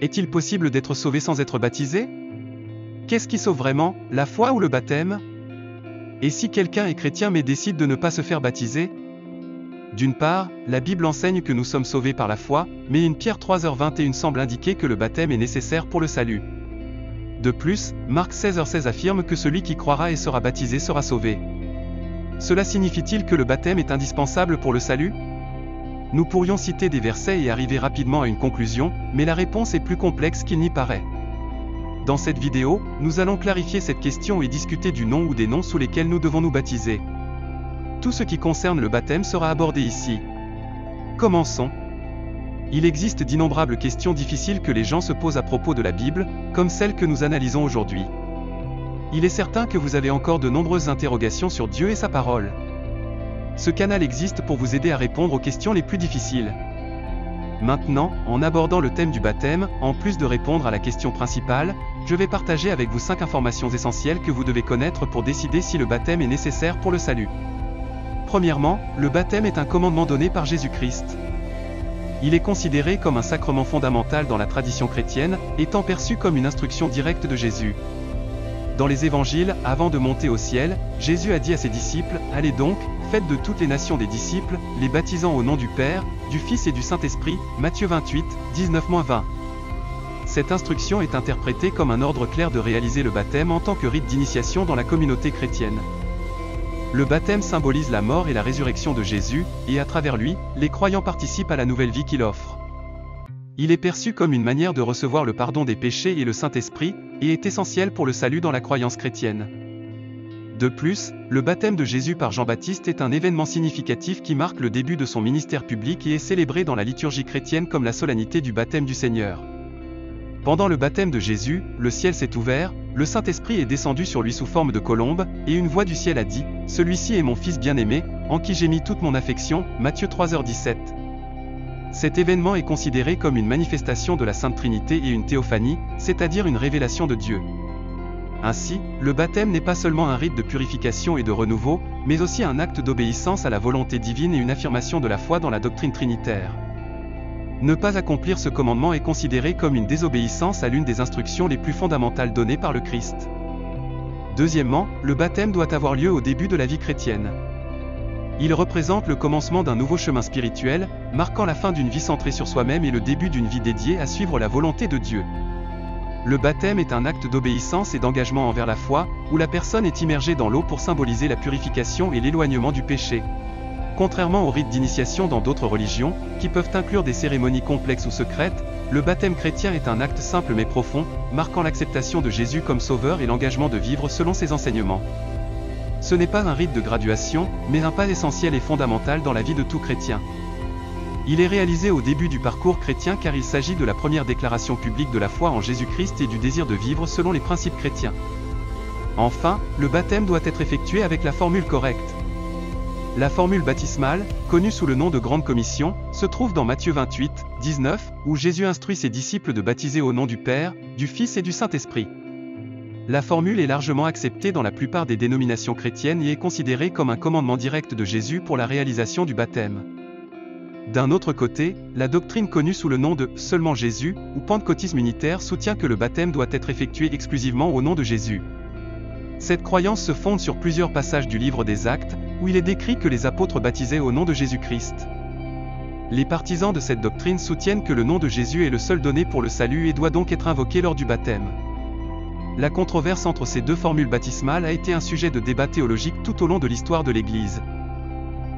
Est-il possible d'être sauvé sans être baptisé? Qu'est-ce qui sauve vraiment, la foi ou le baptême? Et si quelqu'un est chrétien mais décide de ne pas se faire baptiser? D'une part, la Bible enseigne que nous sommes sauvés par la foi, mais 1 Pierre 3h21 semble indiquer que le baptême est nécessaire pour le salut. De plus, Marc 16h16 affirme que celui qui croira et sera baptisé sera sauvé. Cela signifie-t-il que le baptême est indispensable pour le salut? Nous pourrions citer des versets et arriver rapidement à une conclusion, mais la réponse est plus complexe qu'il n'y paraît. Dans cette vidéo, nous allons clarifier cette question et discuter du nom ou des noms sous lesquels nous devons nous baptiser. Tout ce qui concerne le baptême sera abordé ici. Commençons. Il existe d'innombrables questions difficiles que les gens se posent à propos de la Bible, comme celle que nous analysons aujourd'hui. Il est certain que vous avez encore de nombreuses interrogations sur Dieu et sa parole. Ce canal existe pour vous aider à répondre aux questions les plus difficiles. Maintenant, en abordant le thème du baptême, en plus de répondre à la question principale, je vais partager avec vous 5 informations essentielles que vous devez connaître pour décider si le baptême est nécessaire pour le salut. Premièrement, le baptême est un commandement donné par Jésus-Christ. Il est considéré comme un sacrement fondamental dans la tradition chrétienne, étant perçu comme une instruction directe de Jésus. Dans les évangiles, avant de monter au ciel, Jésus a dit à ses disciples, « Allez donc, faites de toutes les nations des disciples, les baptisant au nom du Père, du Fils et du Saint-Esprit. » Matthieu 28, 19-20. Cette instruction est interprétée comme un ordre clair de réaliser le baptême en tant que rite d'initiation dans la communauté chrétienne. Le baptême symbolise la mort et la résurrection de Jésus, et à travers lui, les croyants participent à la nouvelle vie qu'il offre. Il est perçu comme une manière de recevoir le pardon des péchés et le Saint-Esprit, et est essentiel pour le salut dans la croyance chrétienne. De plus, le baptême de Jésus par Jean-Baptiste est un événement significatif qui marque le début de son ministère public et est célébré dans la liturgie chrétienne comme la solennité du baptême du Seigneur. Pendant le baptême de Jésus, le ciel s'est ouvert, le Saint-Esprit est descendu sur lui sous forme de colombe, et une voix du ciel a dit, « Celui-ci est mon Fils bien-aimé, en qui j'ai mis toute mon affection. » Matthieu 3h17. Cet événement est considéré comme une manifestation de la Sainte Trinité et une théophanie, c'est-à-dire une révélation de Dieu. Ainsi, le baptême n'est pas seulement un rite de purification et de renouveau, mais aussi un acte d'obéissance à la volonté divine et une affirmation de la foi dans la doctrine trinitaire. Ne pas accomplir ce commandement est considéré comme une désobéissance à l'une des instructions les plus fondamentales données par le Christ. Deuxièmement, le baptême doit avoir lieu au début de la vie chrétienne. Il représente le commencement d'un nouveau chemin spirituel, marquant la fin d'une vie centrée sur soi-même et le début d'une vie dédiée à suivre la volonté de Dieu. Le baptême est un acte d'obéissance et d'engagement envers la foi, où la personne est immergée dans l'eau pour symboliser la purification et l'éloignement du péché. Contrairement aux rites d'initiation dans d'autres religions, qui peuvent inclure des cérémonies complexes ou secrètes, le baptême chrétien est un acte simple mais profond, marquant l'acceptation de Jésus comme sauveur et l'engagement de vivre selon ses enseignements. Ce n'est pas un rite de graduation, mais un pas essentiel et fondamental dans la vie de tout chrétien. Il est réalisé au début du parcours chrétien car il s'agit de la première déclaration publique de la foi en Jésus-Christ et du désir de vivre selon les principes chrétiens. Enfin, le baptême doit être effectué avec la formule correcte. La formule baptismale, connue sous le nom de Grande Commission, se trouve dans Matthieu 28, 19, où Jésus instruit ses disciples de baptiser au nom du Père, du Fils et du Saint-Esprit. La formule est largement acceptée dans la plupart des dénominations chrétiennes et est considérée comme un commandement direct de Jésus pour la réalisation du baptême. D'un autre côté, la doctrine connue sous le nom de « seulement Jésus » ou pentecôtisme unitaire soutient que le baptême doit être effectué exclusivement au nom de Jésus. Cette croyance se fonde sur plusieurs passages du livre des Actes, où il est décrit que les apôtres baptisaient au nom de Jésus-Christ. Les partisans de cette doctrine soutiennent que le nom de Jésus est le seul donné pour le salut et doit donc être invoqué lors du baptême. La controverse entre ces deux formules baptismales a été un sujet de débat théologique tout au long de l'histoire de l'Église.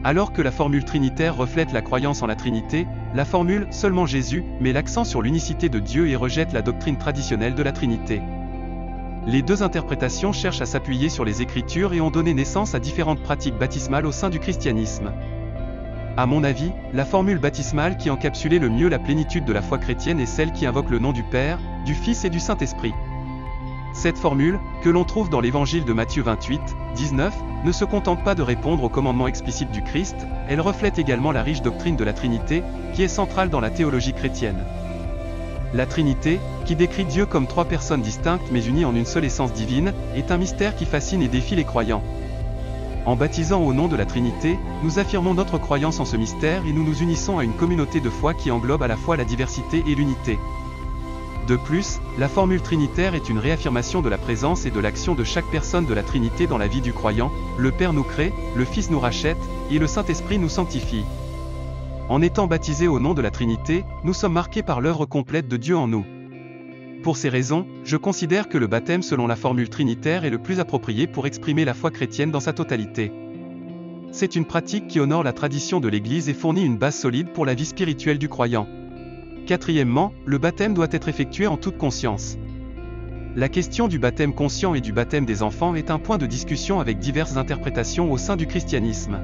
Alors que la formule trinitaire reflète la croyance en la Trinité, la formule « seulement Jésus » met l'accent sur l'unicité de Dieu et rejette la doctrine traditionnelle de la Trinité. Les deux interprétations cherchent à s'appuyer sur les Écritures et ont donné naissance à différentes pratiques baptismales au sein du christianisme. À mon avis, la formule baptismale qui encapsulait le mieux la plénitude de la foi chrétienne est celle qui invoque le nom du Père, du Fils et du Saint-Esprit. Cette formule, que l'on trouve dans l'évangile de Matthieu 28, 19, ne se contente pas de répondre au commandement explicite du Christ, elle reflète également la riche doctrine de la Trinité, qui est centrale dans la théologie chrétienne. La Trinité, qui décrit Dieu comme trois personnes distinctes mais unies en une seule essence divine, est un mystère qui fascine et défie les croyants. En baptisant au nom de la Trinité, nous affirmons notre croyance en ce mystère et nous nous unissons à une communauté de foi qui englobe à la fois la diversité et l'unité. De plus, la formule trinitaire est une réaffirmation de la présence et de l'action de chaque personne de la Trinité dans la vie du croyant. Le Père nous crée, le Fils nous rachète, et le Saint-Esprit nous sanctifie. En étant baptisés au nom de la Trinité, nous sommes marqués par l'œuvre complète de Dieu en nous. Pour ces raisons, je considère que le baptême selon la formule trinitaire est le plus approprié pour exprimer la foi chrétienne dans sa totalité. C'est une pratique qui honore la tradition de l'Église et fournit une base solide pour la vie spirituelle du croyant. Quatrièmement, le baptême doit être effectué en toute conscience. La question du baptême conscient et du baptême des enfants est un point de discussion avec diverses interprétations au sein du christianisme.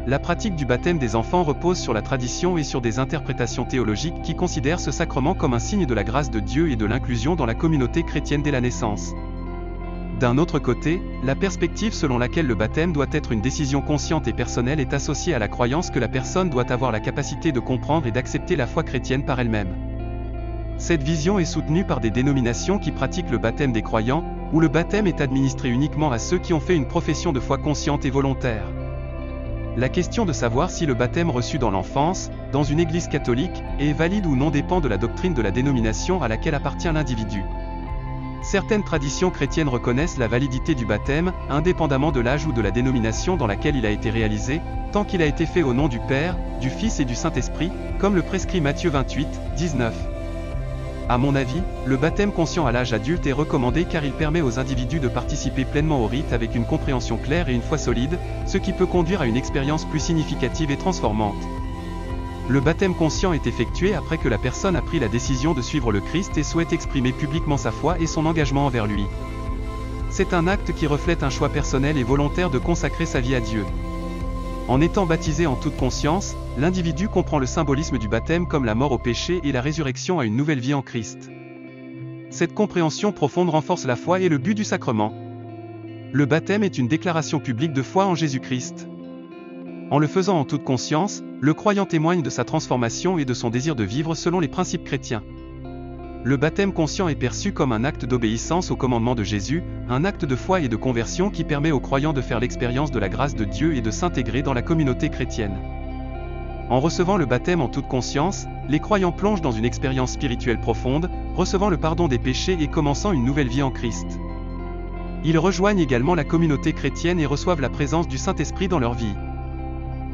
La pratique du baptême des enfants repose sur la tradition et sur des interprétations théologiques qui considèrent ce sacrement comme un signe de la grâce de Dieu et de l'inclusion dans la communauté chrétienne dès la naissance. D'un autre côté, la perspective selon laquelle le baptême doit être une décision consciente et personnelle est associée à la croyance que la personne doit avoir la capacité de comprendre et d'accepter la foi chrétienne par elle-même. Cette vision est soutenue par des dénominations qui pratiquent le baptême des croyants, où le baptême est administré uniquement à ceux qui ont fait une profession de foi consciente et volontaire. La question de savoir si le baptême reçu dans l'enfance, dans une église catholique, est valide ou non dépend de la doctrine de la dénomination à laquelle appartient l'individu. Certaines traditions chrétiennes reconnaissent la validité du baptême, indépendamment de l'âge ou de la dénomination dans laquelle il a été réalisé, tant qu'il a été fait au nom du Père, du Fils et du Saint-Esprit, comme le prescrit Matthieu 28, 19. À mon avis, le baptême conscient à l'âge adulte est recommandé car il permet aux individus de participer pleinement au rite avec une compréhension claire et une foi solide, ce qui peut conduire à une expérience plus significative et transformante. Le baptême conscient est effectué après que la personne a pris la décision de suivre le Christ et souhaite exprimer publiquement sa foi et son engagement envers lui. C'est un acte qui reflète un choix personnel et volontaire de consacrer sa vie à Dieu. En étant baptisé en toute conscience, l'individu comprend le symbolisme du baptême comme la mort au péché et la résurrection à une nouvelle vie en Christ. Cette compréhension profonde renforce la foi et le but du sacrement. Le baptême est une déclaration publique de foi en Jésus-Christ. En le faisant en toute conscience, le croyant témoigne de sa transformation et de son désir de vivre selon les principes chrétiens. Le baptême conscient est perçu comme un acte d'obéissance au commandement de Jésus, un acte de foi et de conversion qui permet aux croyants de faire l'expérience de la grâce de Dieu et de s'intégrer dans la communauté chrétienne. En recevant le baptême en toute conscience, les croyants plongent dans une expérience spirituelle profonde, recevant le pardon des péchés et commençant une nouvelle vie en Christ. Ils rejoignent également la communauté chrétienne et reçoivent la présence du Saint-Esprit dans leur vie.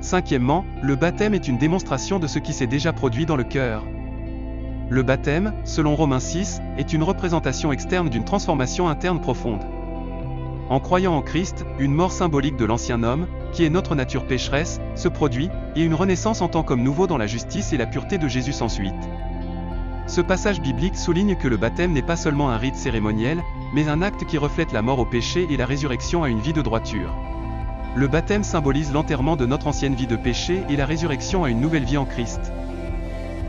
Cinquièmement, le baptême est une démonstration de ce qui s'est déjà produit dans le cœur. Le baptême, selon Romains 6, est une représentation externe d'une transformation interne profonde. En croyant en Christ, une mort symbolique de l'ancien homme, qui est notre nature pécheresse, se produit, et une renaissance en tant qu'homme nouveau dans la justice et la pureté de Jésus s'ensuit. Ce passage biblique souligne que le baptême n'est pas seulement un rite cérémoniel, mais un acte qui reflète la mort au péché et la résurrection à une vie de droiture. Le baptême symbolise l'enterrement de notre ancienne vie de péché et la résurrection à une nouvelle vie en Christ.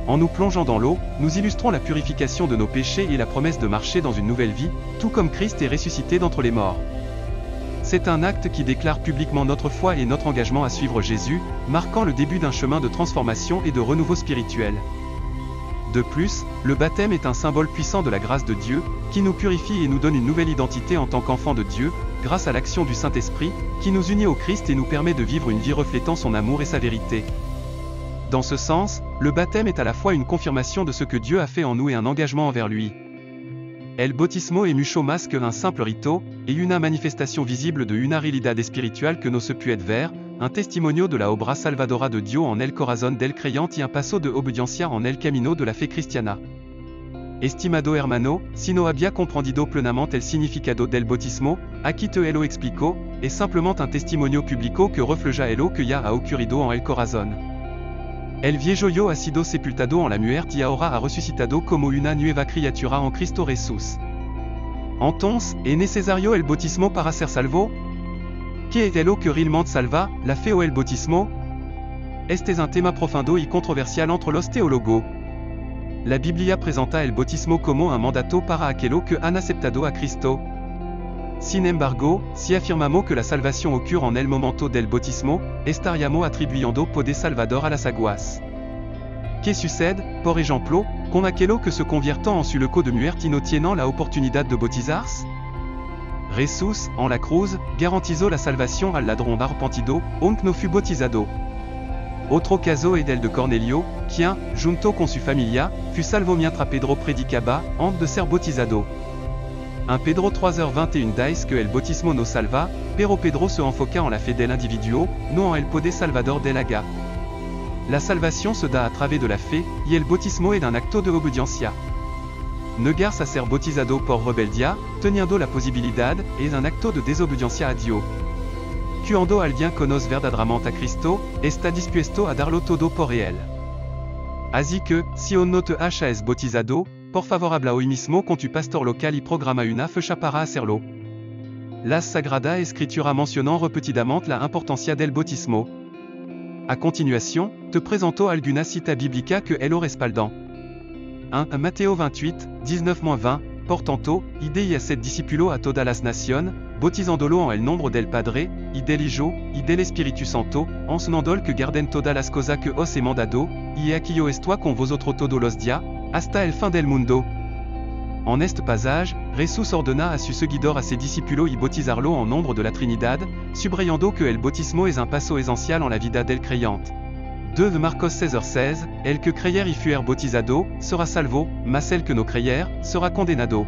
En nous plongeant dans l'eau, nous illustrons la purification de nos péchés et la promesse de marcher dans une nouvelle vie, tout comme Christ est ressuscité d'entre les morts. C'est un acte qui déclare publiquement notre foi et notre engagement à suivre Jésus, marquant le début d'un chemin de transformation et de renouveau spirituel. De plus, le baptême est un symbole puissant de la grâce de Dieu, qui nous purifie et nous donne une nouvelle identité en tant qu'enfants de Dieu, grâce à l'action du Saint-Esprit, qui nous unit au Christ et nous permet de vivre une vie reflétant son amour et sa vérité. Dans ce sens, le baptême est à la fois une confirmation de ce que Dieu a fait en nous et un engagement envers lui. El bautismo et mucho más que un simple rito, et una manifestation visible de una realidad espiritual que no se puede ver, un testimonio de la obra salvadora de Dios en el corazón del creyente y un paso de obediencia en el camino de la fe cristiana. Estimado hermano, si no había comprendido plenamente el significado del bautismo, aquí te lo explico, es simplement un testimonio público que refleja lo que ya ha ocurrido en el corazón. El viejo yo ha sido sepultado en la muerte y ahora ha resucitado como una nueva criatura en Cristo Jesús. Entonces, ¿es necesario el bautismo para ser salvo? ¿Qué es lo que realmente salva, la fe o el bautismo? Este es un tema profundo y controversial entre los teólogos. La Biblia presenta el bautismo como un mandato para aquellos que han aceptado a Cristo. Sin embargo, si afirmamos que la salvación ocurre en el momento del bautismo, estaríamos atribuyendo poder salvador a las aguas. ¿Qué sucede, por ejemplo, con aquellos que se convierten en su lecho de muerte y no tienen la oportunidad de bautizarse? Jesús, en la cruz, garantizó la salvación al ladrón arrepentido, aunque no fue bautizado. Otro caso ed el de Cornelio, quien, junto con su familia, fu salvo mientras Pedro predicaba, antes de ser bautizado. Un Pedro 3h21 dice que el bautismo no salva, pero Pedro se enfoca en la fe del individuo, no en el poder salvador del haga. La salvación se da a través de la fe, y el bautismo es un acto de obediencia. Negarse a ser bautizado por rebeldia, teniendo la posibilidad, es un acto de desobediencia a Dios. Cuando alguien conoce verdaderamente a Cristo, está dispuesto a darlo todo por él. Así que, si on no te es bautizado, por favor habla hoy mismo con tu pastor local y programa una fecha para hacerlo. Las Sagrada Escritura mencionan repetidamente la importancia del bautismo. A continuación, te presento alguna cita bíblica que lo respaldan. 1. Matteo 28, 19-20, por tanto, ide y haced discípulos a todas las naciones, bautizándolo en el nombre del Padre, y del Hijo, y del Espíritu Santo, enseñándole que guarden todas las cosas que os he mandado, y he aquí yo estoy con vosotros todos los días, hasta el fin del mundo. En este passage, Jesús ordena a sus seguidores a ses discípulos y bautizarlo en nombre de la Trinidad, subrayando que el bautismo es un paso esencial en la vida del creyente. 2 de Marcos 16h16, el que creyere y fuere bautizado, sera salvo, mas el que no creyere, sera condenado.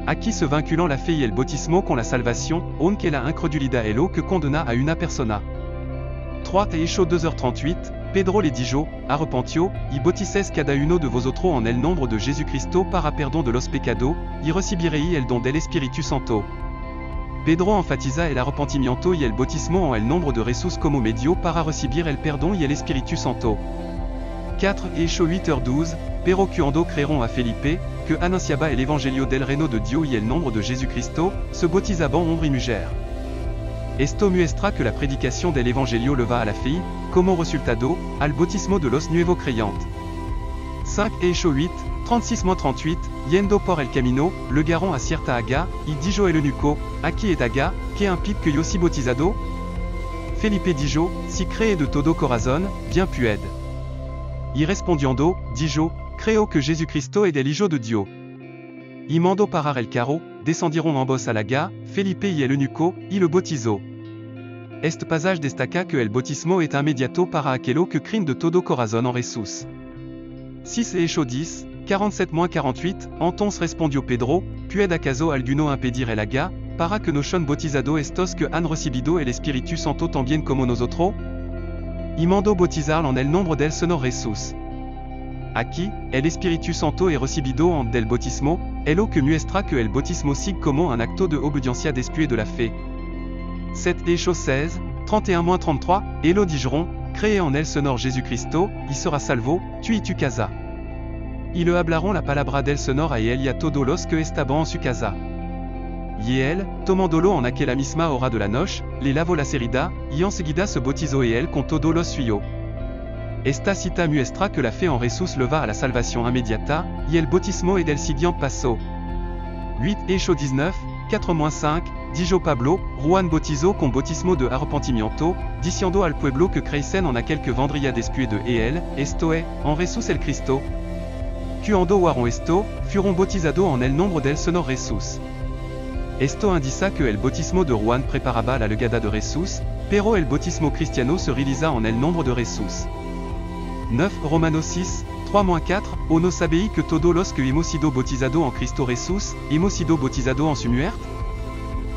Aquí se vinculan la fe y el bautismo con la salvación, aunque la incredulidad es lo que condena a una persona. 3 Hechos 2h38, Pedro les dijo, arrepentio, y bautices cada uno de vosotros en el nombre de Jesucristo para perdón de los pecados, y recibiréis el don del Espíritu Santo. Pedro enfatiza el arrepentimiento y el bautismo en el nombre de Jesús como medio para recibir el perdón y el Espíritu Santo. 4 Hechos 8h12, pero cuando creyeron a Felipe, que anunciaba el Evangelio del reino de Dios y el nombre de Jesucristo, se bautizaban hombre y mujer. Esto muestra que la predicación del Evangelio le va a la fe, como resultado, al bautismo de los nuevos creyentes. 5 Hechos 8, 36-38, yendo por el camino, le garon a cierta Aga, y dijo el eunuco, aquí est Aga, que implique que yo si bautizado? Felipe dijo, si cree de todo corazón, bien puede. Y respondiendo, dijo, creo que Jesucristo es el Hijo de Dios. Y mandó parar el carro, descendieron ambos a Aga, Felipe y el eunuco, y le bautizó. Este passage destaca que el bautismo es inmediato para aquello que creen de todo corazón en Jesús. 6 Hechos 10, 47-48, entonces respondió Pedro, ¿puede acaso alguno impedir el Aga, para que no son bautizados estos que han recibido el Espíritu Santo también como nosotros? Y mandó bautizar en el nombre del Señor Jesús. Aquí, el Espíritu Santo es recibido en del bautismo, es lo que muestra que el bautismo sigue como un acto de obediencia después de la fe. 7 Hechos 16, 31-33, et lo dijeron, cree en el Señor Jesucristo, y sera salvo, tu y tu casa. Y le hablaron la palabra del Señor a él y a todos los que estaban en su casa. Y él, tomándolo en aquella misma hora de la noche, le lavó la herida, y enseguida se bautizó él con todos los suyos. Esta cita muestra que la fe en Jesús le va a la salvación inmediata, y el bautismo es del siguiente paso. 8 Hechos 19, 4-5, dijo Pablo, Juan bautizó con bautismo de arrepentimiento, diciendo al pueblo que creyesen en aquel que vendría después de él, esto es, en Jesús el Cristo. Cuando oyeron esto, fueron bautizados en el nombre del Señor Jesús. Esto indica que el bautismo de Juan preparaba la llegada de Jesús, pero el bautismo cristiano se realiza en el nombre de Jesús. 9 Romanos 6, 3-4, ¿O no sabéis que todos los que hemos sido bautizados en Cristo Jesús, hemos sido bautizados en su muerte?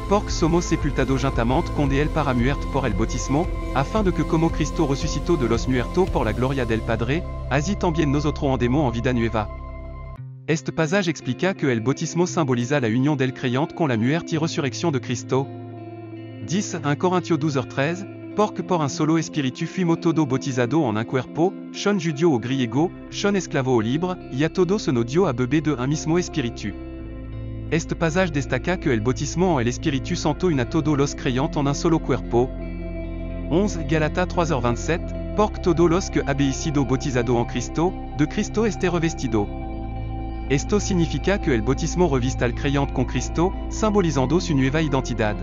Porque somos sepultados juntamente con él para muerte por el bautismo, afin de que como Cristo resucitó de los muertos por la gloria del Padre, así también nosotros andemos en vida nueva. Este passage explica que el bautismo symboliza la unión del creyente con la muerte y resurrección de Cristo. 10 1 Corintios 12h13, porque por un solo espíritu fuimos todos bautizados en un cuerpo, son judío o griego, son esclavo o libre, y a todos nos dio a beber de un mismo espíritu. Este passage destaca que el bautismo en el Espíritu Santo une a todos los creyentes en un solo cuerpo. 11 Galatas 3h27, porque todos los que habéis sido bautizados en Cristo, de Cristo esté revestido. Esto significa que el bautismo reviste al creyente con Cristo, simbolizando su nueva identidad.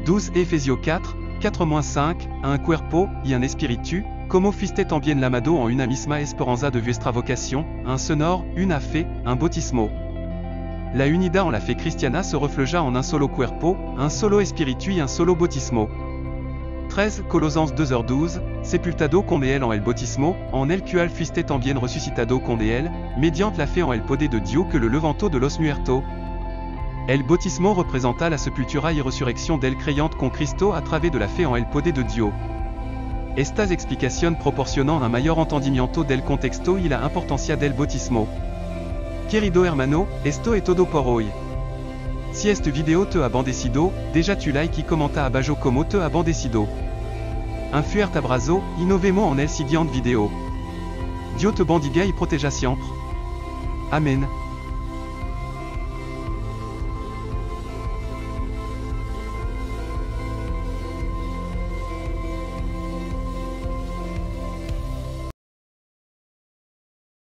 12 Efesios 4, 4-5, un cuerpo, y un espíritu, como fuiste también llamados en una misma esperanza de vuestra vocación, un Señor, una fe, un bautismo. La unidad en la fe cristiana se refleja en un solo cuerpo, un solo espíritu y un solo bautismo. 13 Colosenses 2h12, sepultado con él en el bautismo, en el cual fuiste también resucitado con él, mediante la fe en el poder de Dieu que le levanto de los muertos. El bautismo représenta la sepultura y resurrección del creyente con Cristo a través de la fe en el poder de Dieu. Estas explicaciones proporcionan un mayor entendimiento del contexto y la importancia del bautismo. Querido hermano, esto es todo por hoy. Si este video te ha bendecido, deja tu like y comenta abajo como te ha bendecido. Un fuerte abrazo, y nos vemos en el siguiente video. Dieu te bendiga y proteja siempre. Amen.